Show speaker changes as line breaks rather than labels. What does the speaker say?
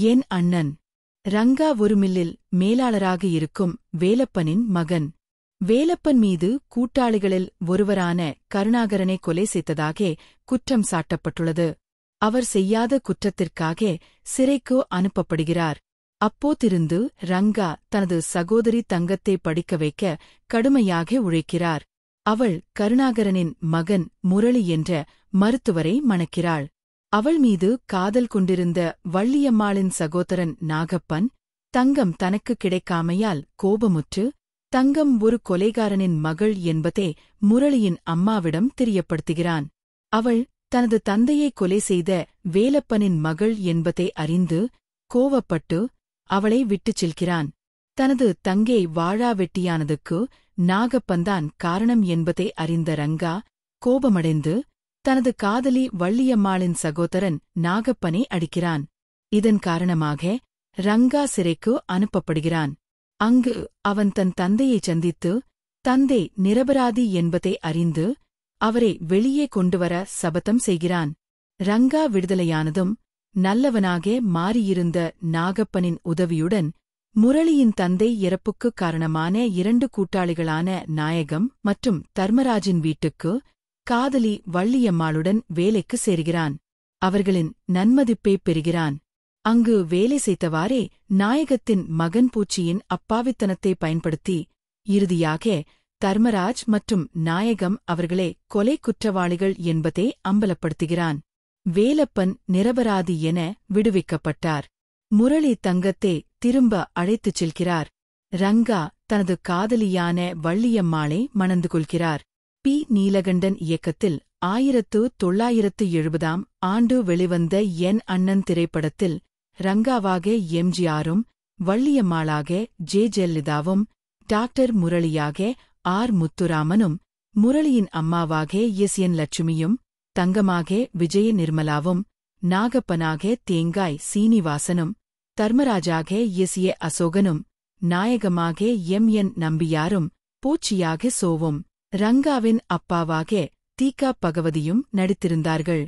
என் அண்ணன் ரங்கா ஒரு மில்லில் மேலாளராக இருக்கும் வேலப்பனின் மகன். வேலப்பன் மீது கூட்டாளிகளில் ஒருவரான கருணாகரனை கொலை செய்ததாக குற்றம் சாட்டப்பட்டுள்ளது. அவர் செய்யாத குற்றத்திற்காக சிறைக்கு அனுப்பப்படுகிறார். அப்போதிருந்து ரங்கா தனது சகோதரி தங்கத்தை படிக்க வைக்க கடுமையாக உழைக்கிறார். அவள் கருணாகரனின் மகன் முரளி என்ற மருத்துவரை மணக்கிறாள். அவள் மீது காதல் கொண்டிருந்த வள்ளியம்மாளின் சகோதரன் நாகப்பன் தங்கம் தனக்கு கிடைக்காமையால் கோபமுற்று தங்கம் ஒரு கொலைகாரனின் மகள் என்பதை முரளியின் அம்மாவிடம் தெரியப்படுத்துகிறான். அவள் தனது தந்தையை கொலை செய்த வேலப்பனின் மகள் என்பதை அறிந்து கோவப்பட்டு அவளை விட்டுச் செல்கிறான். தனது தங்கை வாழா வெட்டியானதுக்கு நாகப்பன்தான் காரணம் என்பதை அறிந்த ரங்கா கோபமடைந்து தனது காதலி வள்ளியம்மாளின் சகோதரன் நாகப்பனை அடிக்கிறான். இதன் காரணமாக ரங்கா சிறைக்கு அனுப்பப்படுகிறான். அங்கு அவன் தன் தந்தையைச் சந்தித்து தந்தை நிரபராதி என்பதை அறிந்து அவரை வெளியே கொண்டுவர சபதம் செய்கிறான். ரங்கா விடுதலையானதும் நல்லவனாக மாறியிருந்த நாகப்பனின் உதவியுடன் முரளியின் தந்தை இறப்புக்குக் காரணமான 2 கூட்டாளிகளான நாயகம் மற்றும் தர்மராஜின் வீட்டுக்கு காதலி வள்ளியம்மாளுடன் வேலைக்கு சேர்கிறான். அவர்களின் நன்மதிப்பைப் பெறுகிறான். அங்கு வேலை செய்தவாறே நாயகத்தின் மகன் பூச்சியின் அப்பாவித்தனத்தை பயன்படுத்தி இறுதியாக தர்மராஜ் மற்றும் நாயகம் அவர்களே கொலை குற்றவாளிகள் என்பதை அம்பலப்படுத்துகிறான். வேலப்பன் நிரபராதி என விடுவிக்கப்பட்டார். முரளி தங்கத்தை திரும்ப அழைத்துச் செல்கிறார். ரங்கா தனது காதலியான வள்ளியம்மாளை மணந்து கொள்கிறார். பி. நீலகண்டன் இயக்கத்தில் 1970ஆம் ஆண்டு வெளிவந்த என் அண்ணன் திரைப்படத்தில் ரங்காவாக எம்ஜிஆரும் வள்ளியம்மாளாக ஜே. ஜெயலலிதாவும் டாக்டர் முரளியாக ஆர். முத்துராமனும் முரளியின் அம்மாவாக என். லட்சுமியும் தங்கமாக விஜய நிர்மலாவும் நாகப்பனாக தேங்காய் சீனிவாசனும் தர்மராஜாக ஏ. அசோகனும் நாயகமாக என். நம்பியாரும் பூச்சியாக சோவும் ரங்காவின் அப்பாவாக தீகா பகவதியும் நடித்திருந்தார்கள்.